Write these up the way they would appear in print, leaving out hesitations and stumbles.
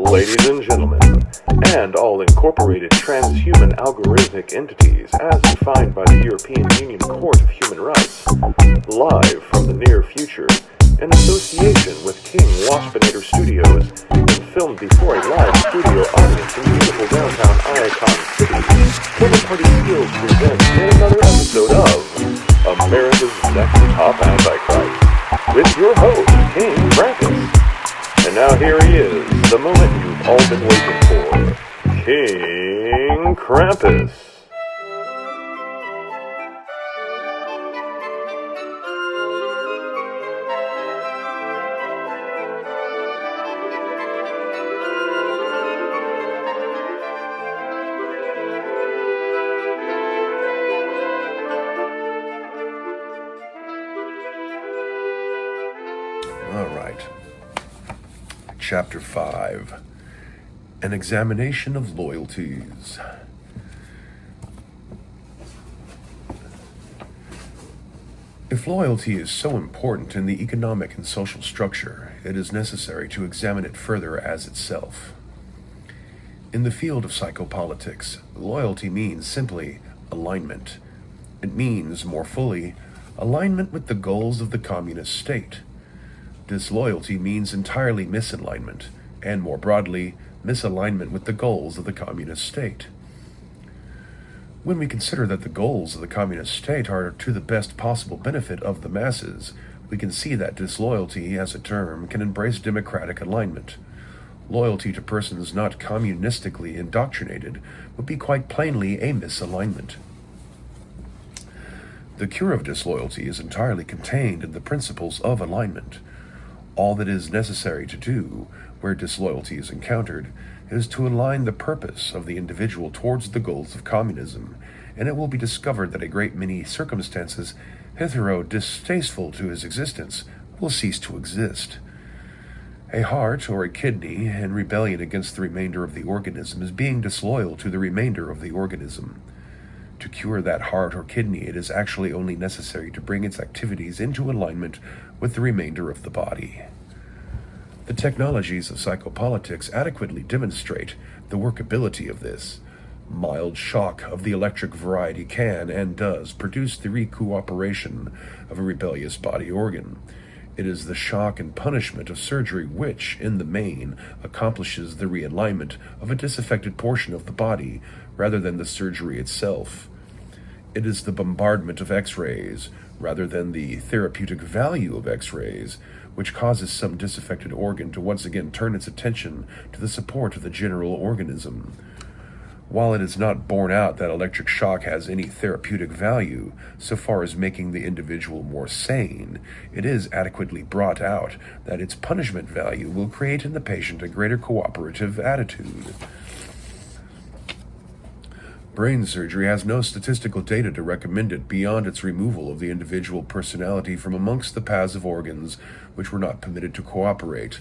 ladies and gentlemen, and all incorporated transhuman algorithmic entities as defined by the European Union Court of Human Rights, live from the near future, in association with King Waspinator Studios, and filmed before a live studio audience in beautiful downtown Icon City, Total Party Skills presents yet another episode of America's Next Top Antichrist, with your host, King Krampus. And now here he is, the moment you've all been waiting for, King Krampus. All right. Chapter 5. An examination of loyalties. If loyalty is so important in the economic and social structure, it is necessary to examine it further as itself. In the field of psychopolitics, loyalty means simply alignment. It means, more fully, alignment with the goals of the communist state. Disloyalty means entirely misalignment, and more broadly, misalignment with the goals of the communist state. When we consider that the goals of the communist state are to the best possible benefit of the masses, we can see that disloyalty, as a term, can embrace democratic alignment. Loyalty to persons not communistically indoctrinated would be quite plainly a misalignment. The cure of disloyalty is entirely contained in the principles of alignment. All that is necessary to do, where disloyalty is encountered, is to align the purpose of the individual towards the goals of communism, and it will be discovered that a great many circumstances hitherto distasteful to his existence will cease to exist. A heart or a kidney in rebellion against the remainder of the organism is being disloyal to the remainder of the organism. To cure that heart or kidney, it is actually only necessary to bring its activities into alignment with the remainder of the body. The technologies of psychopolitics adequately demonstrate the workability of this. Mild shock of the electric variety can and does produce the recooperation of a rebellious body organ. It is the shock and punishment of surgery which, in the main, accomplishes the realignment of a disaffected portion of the body rather than the surgery itself. It is the bombardment of X-rays, rather than the therapeutic value of X-rays, which causes some disaffected organ to once again turn its attention to the support of the general organism. While it is not borne out that electric shock has any therapeutic value, so far as making the individual more sane, it is adequately brought out that its punishment value will create in the patient a greater cooperative attitude. Brain surgery has no statistical data to recommend it beyond its removal of the individual personality from amongst the passive organs which were not permitted to cooperate.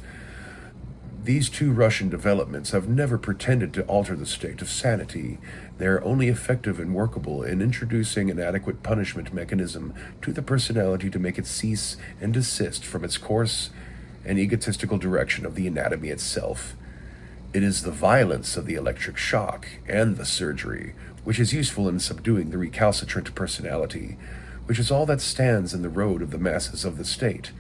These two Russian developments have never pretended to alter the state of sanity. They are only effective and workable in introducing an adequate punishment mechanism to the personality to make it cease and desist from its course and egotistical direction of the anatomy itself. It is the violence of the electric shock and the surgery which is useful in subduing the recalcitrant personality, which is all that stands in the road of the masses of the state.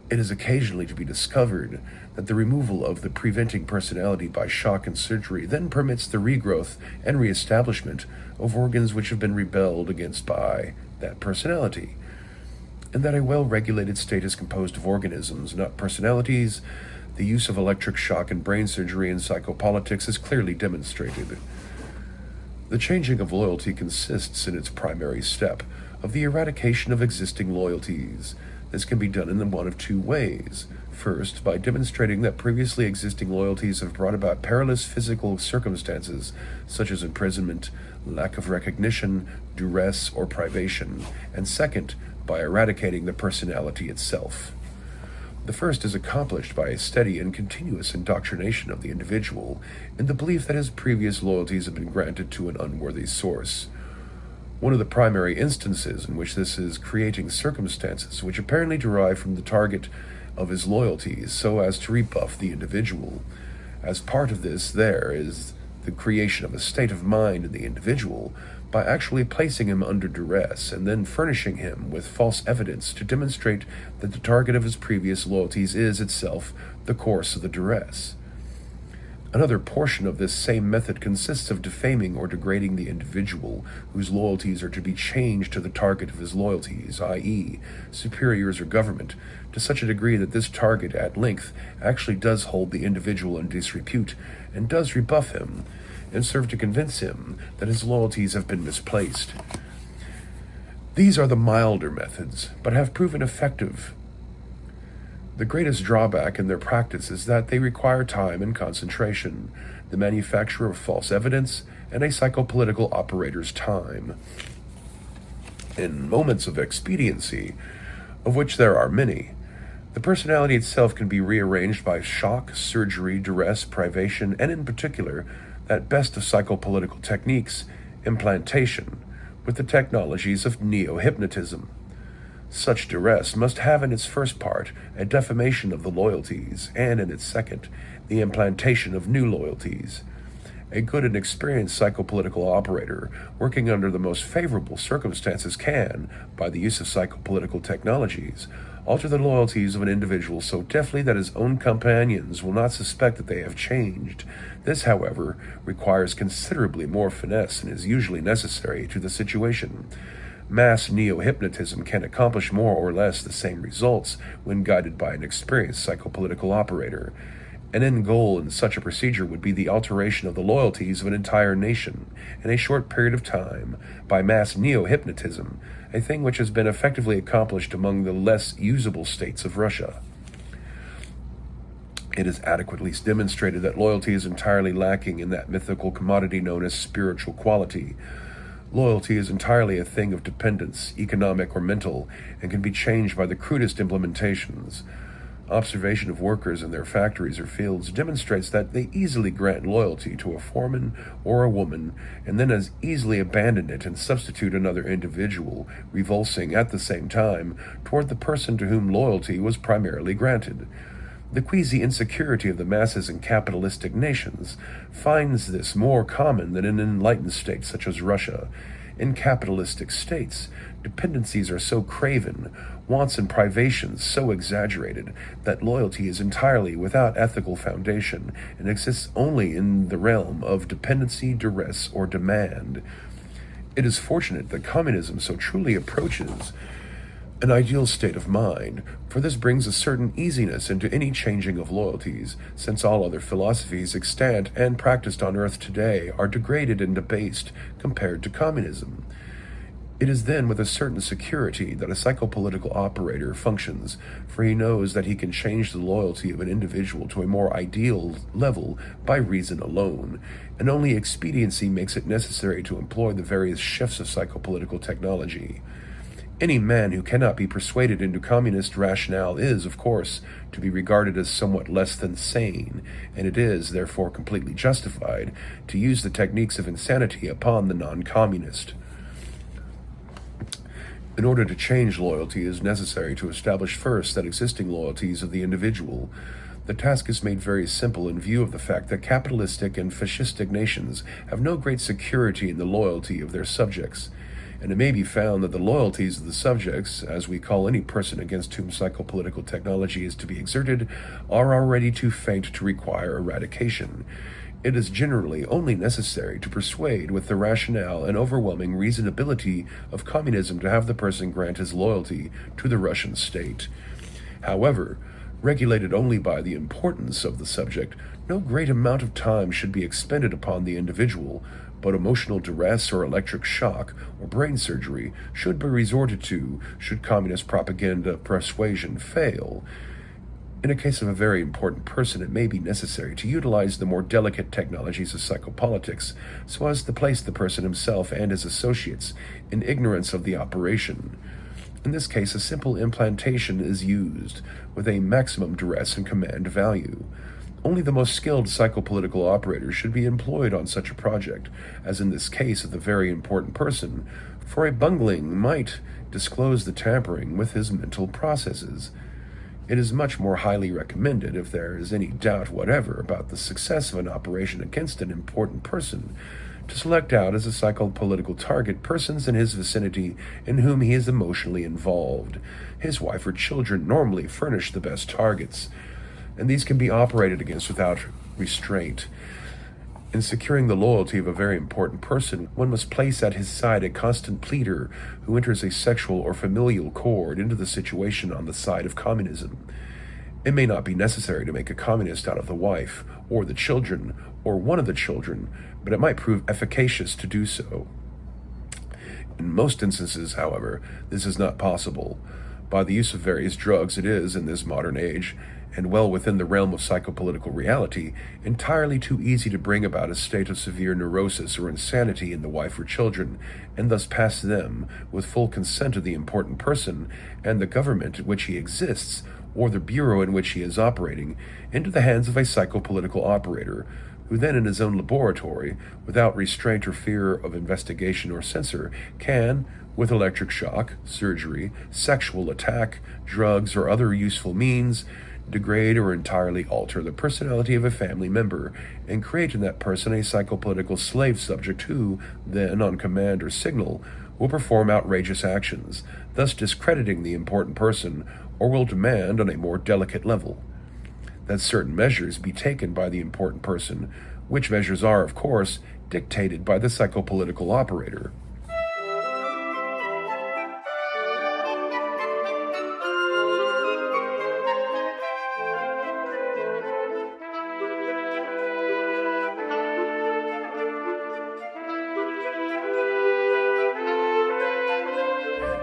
It is occasionally to be discovered that the removal of the preventing personality by shock and surgery then permits the regrowth and reestablishment of organs which have been rebelled against by that personality, and that a well-regulated state is composed of organisms, not personalities. The use of electric shock and brain surgery in psychopolitics is clearly demonstrated. The changing of loyalty consists in its primary step of the eradication of existing loyalties. This can be done in one of two ways. First, by demonstrating that previously existing loyalties have brought about perilous physical circumstances, such as imprisonment, lack of recognition, duress, or privation, and second, by eradicating the personality itself. The first is accomplished by a steady and continuous indoctrination of the individual in the belief that his previous loyalties have been granted to an unworthy source. One of the primary instances in which this is creating circumstances which apparently derive from the target of his loyalties so as to rebuff the individual. As part of this, there is the creation of a state of mind in the individual by actually placing him under duress and then furnishing him with false evidence to demonstrate that the target of his previous loyalties is itself the cause of the duress. Another portion of this same method consists of defaming or degrading the individual whose loyalties are to be changed to the target of his loyalties, i.e., superiors or government, to such a degree that this target at length actually does hold the individual in disrepute and does rebuff him and serve to convince him that his loyalties have been misplaced. These are the milder methods, but have proven effective. The greatest drawback in their practice is that they require time and concentration, the manufacture of false evidence, and a psychopolitical operator's time. In moments of expediency, of which there are many, the personality itself can be rearranged by shock, surgery, duress, privation, and in particular, that best of psychopolitical techniques, implantation, with the technologies of neo-hypnotism. Such duress must have in its first part a defamation of the loyalties, and in its second, the implantation of new loyalties. A good and experienced psychopolitical operator, working under the most favorable circumstances, can, by the use of psychopolitical technologies, alter the loyalties of an individual so deftly that his own companions will not suspect that they have changed. This, however, requires considerably more finesse and is usually necessary to the situation. Mass neo-hypnotism can accomplish more or less the same results when guided by an experienced psychopolitical operator. An end goal in such a procedure would be the alteration of the loyalties of an entire nation in a short period of time by mass neo-hypnotism, a thing which has been effectively accomplished among the less usable states of Russia. It is adequately demonstrated that loyalty is entirely lacking in that mythical commodity known as spiritual quality. Loyalty is entirely a thing of dependence, economic or mental, and can be changed by the crudest implementations. Observation of workers in their factories or fields demonstrates that they easily grant loyalty to a foreman or a woman, and then as easily abandon it and substitute another individual, revulsing at the same time toward the person to whom loyalty was primarily granted. The queasy insecurity of the masses in capitalistic nations finds this more common than in enlightened states such as Russia. In capitalistic states, dependencies are so craven, wants and privations so exaggerated, that loyalty is entirely without ethical foundation and exists only in the realm of dependency, duress, or demand. It is fortunate that communism so truly approaches an ideal state of mind, for this brings a certain easiness into any changing of loyalties, since all other philosophies extant and practiced on earth today are degraded and debased compared to communism. It is then with a certain security that a psychopolitical operator functions, for he knows that he can change the loyalty of an individual to a more ideal level by reason alone, and only expediency makes it necessary to employ the various shifts of psychopolitical technology. Any man who cannot be persuaded into communist rationale is, of course, to be regarded as somewhat less than sane, and it is, therefore, completely justified to use the techniques of insanity upon the non-communist. In order to change loyalty, it is necessary to establish first that existing loyalties of the individual. The task is made very simple in view of the fact that capitalistic and fascistic nations have no great security in the loyalty of their subjects, and it may be found that the loyalties of the subjects, as we call any person against whom psychopolitical technology is to be exerted, are already too faint to require eradication. It is generally only necessary to persuade with the rationale and overwhelming reasonability of communism to have the person grant his loyalty to the Russian state. However, regulated only by the importance of the subject, no great amount of time should be expended upon the individual, but emotional duress or electric shock or brain surgery should be resorted to should communist propaganda persuasion fail. In a case of a very important person, it may be necessary to utilize the more delicate technologies of psychopolitics so as to place the person himself and his associates in ignorance of the operation. In this case, a simple implantation is used, with a maximum duress and command value. Only the most skilled psychopolitical operators should be employed on such a project, as in this case of the very important person, for a bungling might disclose the tampering with his mental processes. It is much more highly recommended, if there is any doubt whatever about the success of an operation against an important person, to select out as a psychopolitical target persons in his vicinity in whom he is emotionally involved. His wife or children normally furnish the best targets, and these can be operated against without restraint. In securing the loyalty of a very important person, one must place at his side a constant pleader who enters a sexual or familial cord into the situation on the side of communism. It may not be necessary to make a communist out of the wife, or the children, or one of the children, but it might prove efficacious to do so. In most instances, however, this is not possible. By the use of various drugs, it is, in this modern age, and well within the realm of psychopolitical reality, entirely too easy to bring about a state of severe neurosis or insanity in the wife or children, and thus pass them, with full consent of the important person and the government in which he exists, or the bureau in which he is operating, into the hands of a psychopolitical operator, who then in his own laboratory, without restraint or fear of investigation or censor, can, with electric shock, surgery, sexual attack, drugs, or other useful means, degrade or entirely alter the personality of a family member, and create in that person a psychopolitical slave subject who, then, on command or signal, will perform outrageous actions, thus discrediting the important person, or will demand, on a more delicate level, that certain measures be taken by the important person, which measures are, of course, dictated by the psychopolitical operator.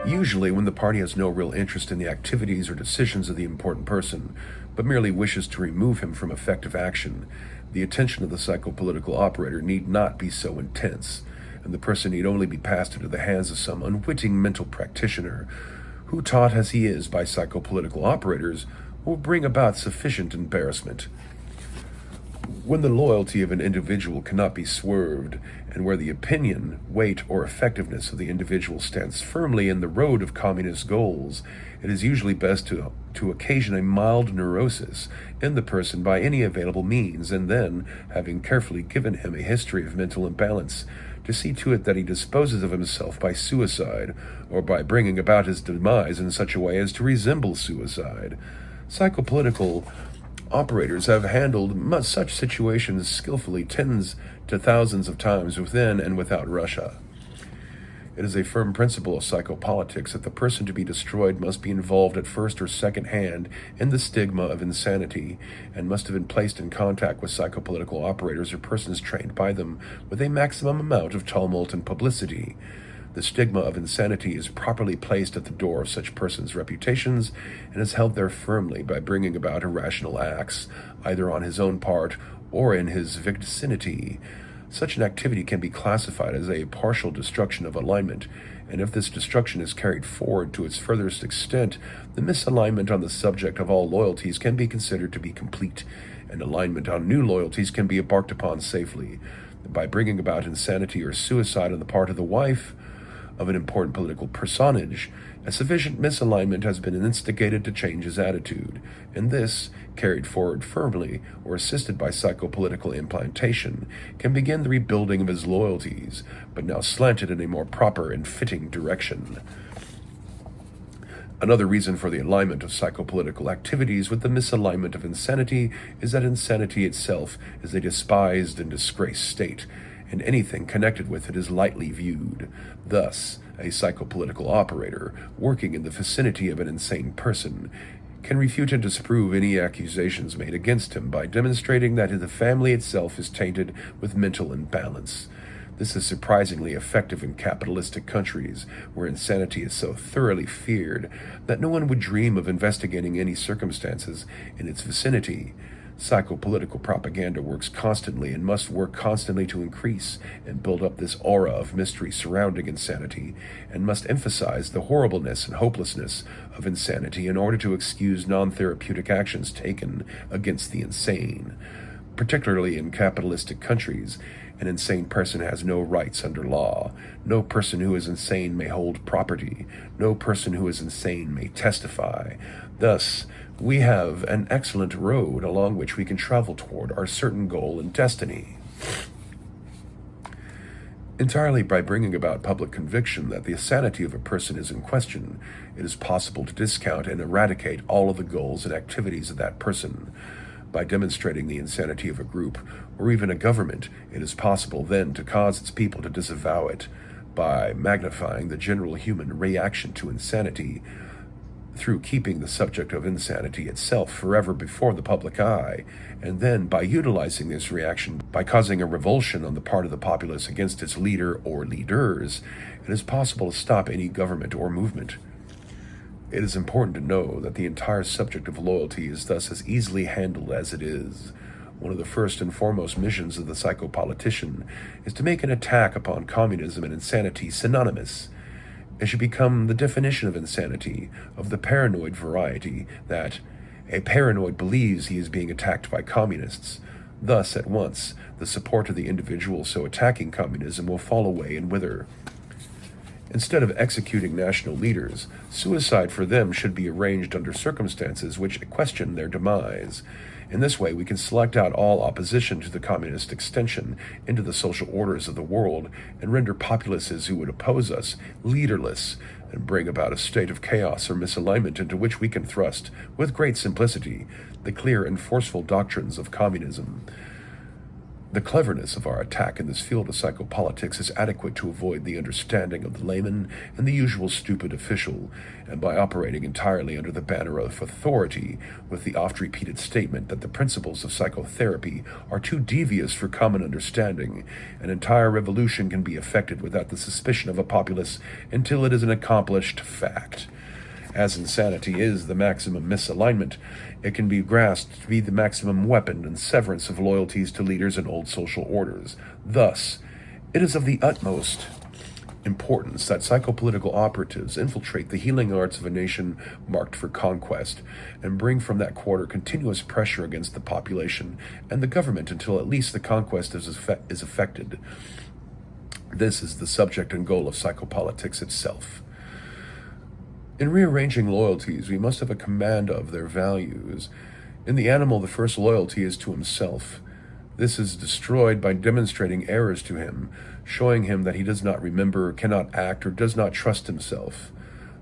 Usually, when the party has no real interest in the activities or decisions of the important person, but merely wishes to remove him from effective action, the attention of the psychopolitical operator need not be so intense, and the person need only be passed into the hands of some unwitting mental practitioner, who, taught as he is by psychopolitical operators, will bring about sufficient embarrassment. When the loyalty of an individual cannot be swerved, and where the opinion, weight, or effectiveness of the individual stands firmly in the road of communist goals, it is usually best to occasion a mild neurosis in the person by any available means, and then, having carefully given him a history of mental imbalance, to see to it that he disposes of himself by suicide, or by bringing about his demise in such a way as to resemble suicide. Psychopolitical operators have handled such situations skillfully tens to thousands of times within and without Russia. It is a firm principle of psychopolitics that the person to be destroyed must be involved at first or second hand in the stigma of insanity, and must have been placed in contact with psychopolitical operators or persons trained by them with a maximum amount of tumult and publicity. The stigma of insanity is properly placed at the door of such persons' reputations, and is held there firmly by bringing about irrational acts, either on his own part or in his vicinity. Such an activity can be classified as a partial destruction of alignment, and if this destruction is carried forward to its furthest extent, the misalignment on the subject of all loyalties can be considered to be complete, and alignment on new loyalties can be embarked upon safely. By bringing about insanity or suicide on the part of the wife of an important political personage, a sufficient misalignment has been instigated to change his attitude, and this, carried forward firmly or assisted by psychopolitical implantation, can begin the rebuilding of his loyalties, but now slanted in a more proper and fitting direction. Another reason for the alignment of psychopolitical activities with the misalignment of insanity is that insanity itself is a despised and disgraced state, and anything connected with it is lightly viewed. Thus, a psychopolitical operator, working in the vicinity of an insane person, can refute and disprove any accusations made against him by demonstrating that the family itself is tainted with mental imbalance. This is surprisingly effective in capitalistic countries, where insanity is so thoroughly feared that no one would dream of investigating any circumstances in its vicinity. Psychopolitical propaganda works constantly and must work constantly to increase and build up this aura of mystery surrounding insanity, and must emphasize the horribleness and hopelessness of insanity in order to excuse non-therapeutic actions taken against the insane. Particularly in capitalistic countries, an insane person has no rights under law. No person who is insane may hold property. No person who is insane may testify. Thus, we have an excellent road along which we can travel toward our certain goal and destiny. Entirely by bringing about public conviction that the sanity of a person is in question, it is possible to discount and eradicate all of the goals and activities of that person. By demonstrating the insanity of a group, or even a government, it is possible then to cause its people to disavow it. By magnifying the general human reaction to insanity, through keeping the subject of insanity itself forever before the public eye, and then by utilizing this reaction by causing a revulsion on the part of the populace against its leader or leaders, it is possible to stop any government or movement. It is important to know that the entire subject of loyalty is thus as easily handled as it is. One of the first and foremost missions of the psychopolitician is to make an attack upon communism and insanity synonymous. It should become the definition of insanity, of the paranoid variety, that a paranoid believes he is being attacked by communists. Thus, at once, the support of the individual so attacking communism will fall away and wither. Instead of executing national leaders, suicide for them should be arranged under circumstances which question their demise. In this way, we can select out all opposition to the communist extension into the social orders of the world and render populaces who would oppose us leaderless and bring about a state of chaos or misalignment into which we can thrust, with great simplicity, the clear and forceful doctrines of communism. The cleverness of our attack in this field of psychopolitics is adequate to avoid the understanding of the layman and the usual stupid official, and by operating entirely under the banner of authority, with the oft-repeated statement that the principles of psychotherapy are too devious for common understanding, an entire revolution can be effected without the suspicion of a populace until it is an accomplished fact. As insanity is the maximum misalignment, it can be grasped to be the maximum weapon and severance of loyalties to leaders and old social orders. Thus, it is of the utmost importance that psychopolitical operatives infiltrate the healing arts of a nation marked for conquest, and bring from that quarter continuous pressure against the population and the government until at least the conquest is effected. This is the subject and goal of psychopolitics itself. In rearranging loyalties, we must have a command of their values. In the animal, the first loyalty is to himself. This is destroyed by demonstrating errors to him, showing him that he does not remember, cannot act, or does not trust himself.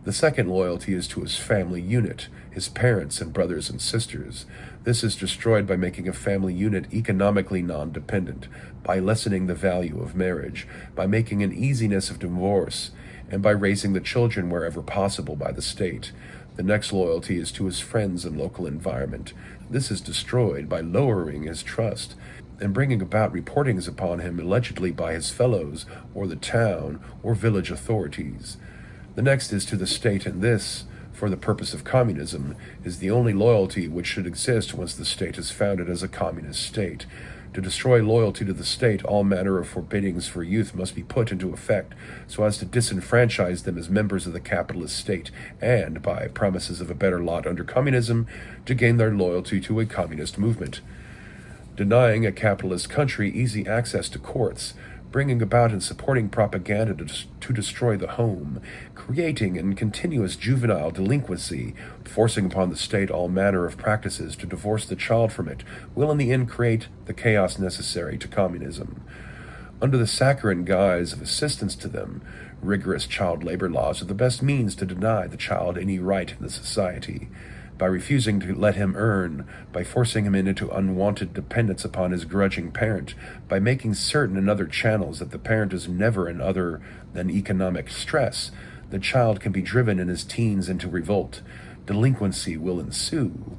The second loyalty is to his family unit, his parents and brothers and sisters. This is destroyed by making a family unit economically non-dependent, by lessening the value of marriage, by making an easiness of divorce, and by raising the children wherever possible by the state. The next loyalty is to his friends and local environment. This is destroyed by lowering his trust and bringing about reportings upon him allegedly by his fellows or the town or village authorities. The next is to the state, and this, for the purpose of communism, is the only loyalty which should exist once the state is founded as a communist state. To destroy loyalty to the state, all manner of forbiddings for youth must be put into effect so as to disenfranchise them as members of the capitalist state, and, by promises of a better lot under communism, to gain their loyalty to a communist movement. Denying a capitalist country easy access to courts, bringing about and supporting propaganda to destroy the home, creating and continuous juvenile delinquency, forcing upon the state all manner of practices to divorce the child from it, will in the end create the chaos necessary to communism. Under the saccharine guise of assistance to them, rigorous child labor laws are the best means to deny the child any right in the society. By refusing to let him earn, by forcing him into unwanted dependence upon his grudging parent, by making certain in other channels that the parent is never in other than economic stress, the child can be driven in his teens into revolt. Delinquency will ensue.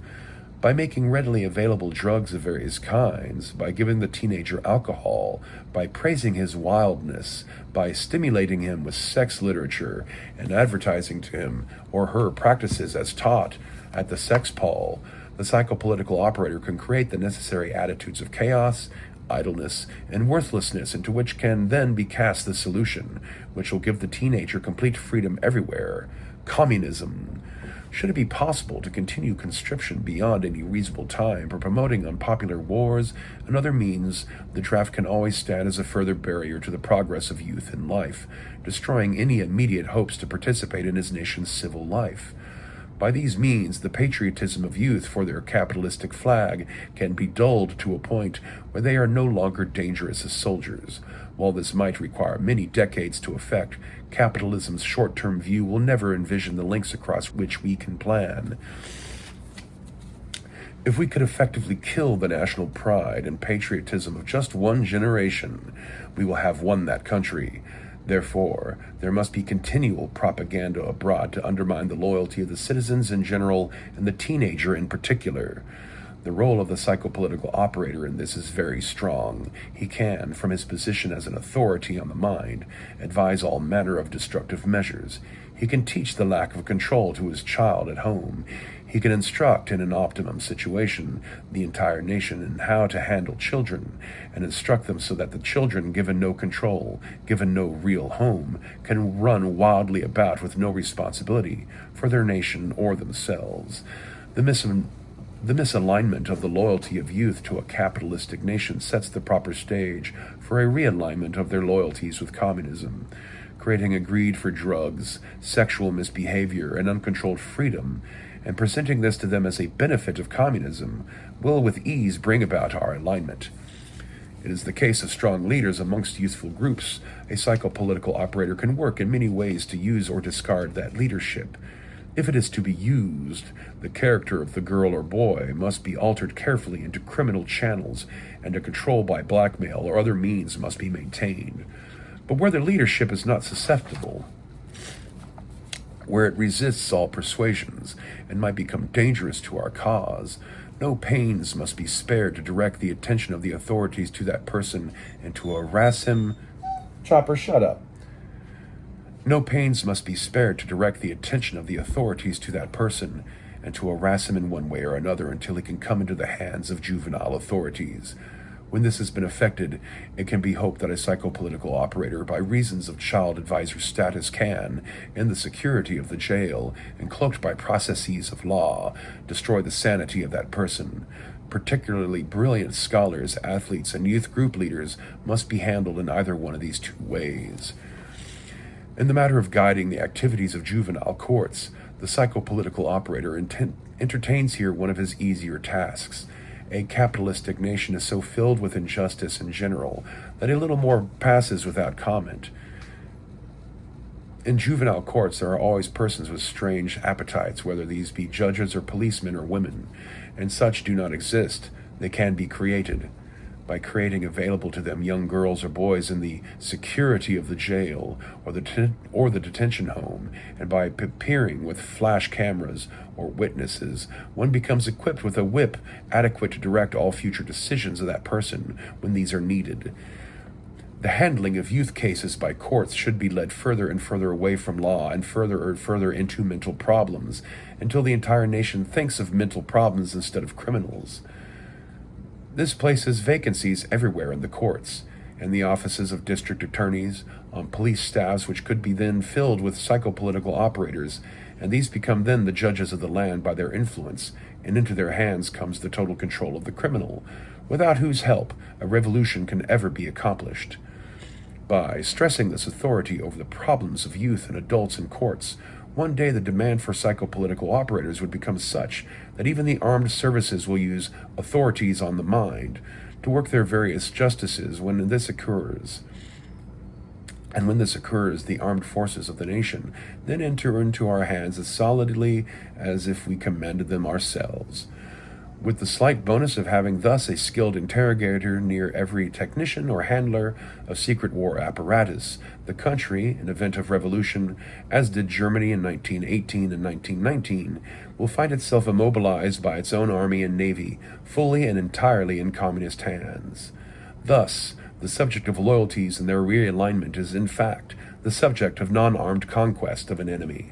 By making readily available drugs of various kinds, by giving the teenager alcohol, by praising his wildness, by stimulating him with sex literature and advertising to him or her practices as taught at the sex pole, the psychopolitical operator can create the necessary attitudes of chaos, idleness, and worthlessness into which can then be cast the solution, which will give the teenager complete freedom everywhere. Communism. Should it be possible to continue conscription beyond any reasonable time for promoting unpopular wars and other means, the draft can always stand as a further barrier to the progress of youth in life, destroying any immediate hopes to participate in his nation's civil life. By these means, the patriotism of youth for their capitalistic flag can be dulled to a point where they are no longer dangerous as soldiers. While this might require many decades to effect, capitalism's short-term view will never envision the links across which we can plan. If we could effectively kill the national pride and patriotism of just one generation, we will have won that country. Therefore, there must be continual propaganda abroad to undermine the loyalty of the citizens in general and the teenager in particular. The role of the psychopolitical operator in this is very strong. He can, from his position as an authority on the mind, advise all manner of destructive measures. He can teach the lack of control to his child at home. He can instruct, in an optimum situation, the entire nation in how to handle children, and instruct them so that the children, given no control, given no real home, can run wildly about with no responsibility for their nation or themselves. The misalignment of the loyalty of youth to a capitalistic nation sets the proper stage for a realignment of their loyalties with communism, creating a greed for drugs, sexual misbehavior, and uncontrolled freedom, and presenting this to them as a benefit of communism will with ease bring about our alignment. It is the case of strong leaders amongst youthful groups. A psychopolitical operator can work in many ways to use or discard that leadership. If it is to be used, the character of the girl or boy must be altered carefully into criminal channels, and a control by blackmail or other means must be maintained. But where the leadership is not susceptible, where it resists all persuasions and might become dangerous to our cause, no pains must be spared to direct the attention of the authorities to that person and to harass him. Chopper, shut up. No pains must be spared to direct the attention of the authorities to that person and to harass him in one way or another until he can come into the hands of juvenile authorities. When this has been effected, it can be hoped that a psychopolitical operator, by reasons of child advisor status, can, in the security of the jail and cloaked by processes of law, destroy the sanity of that person. Particularly brilliant scholars, athletes, and youth group leaders must be handled in either one of these two ways. In the matter of guiding the activities of juvenile courts, the psychopolitical operator entertains here one of his easier tasks. A capitalistic nation is so filled with injustice in general that a little more passes without comment. In juvenile courts, there are always persons with strange appetites, whether these be judges or policemen or women, and such do not exist. They can be created. By creating available to them young girls or boys in the security of the jail or the detention home, and by appearing with flash cameras or witnesses, one becomes equipped with a whip adequate to direct all future decisions of that person when these are needed. The handling of youth cases by courts should be led further and further away from law and further into mental problems, until the entire nation thinks of mental problems instead of criminals. This places vacancies everywhere in the courts, in the offices of district attorneys, on police staffs which could be then filled with psychopolitical operators, and these become then the judges of the land by their influence, and into their hands comes the total control of the criminal, without whose help a revolution can ever be accomplished. By stressing this authority over the problems of youth and adults in courts, one day the demand for psychopolitical operators would become such that even the armed services will use authorities on the mind to work their various justices when this occurs. And when this occurs, the armed forces of the nation then enter into our hands as solidly as if we commanded them ourselves, with the slight bonus of having thus a skilled interrogator near every technician or handler of secret war apparatus. The country, in event of revolution, as did Germany in 1918 and 1919, will find itself immobilized by its own army and navy, fully and entirely in communist hands. Thus, the subject of loyalties and their realignment is, in fact, the subject of non-armed conquest of an enemy.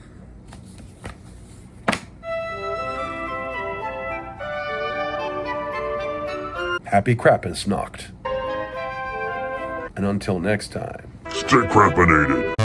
Happy Krampusnacht. And until next time, stay crampinated.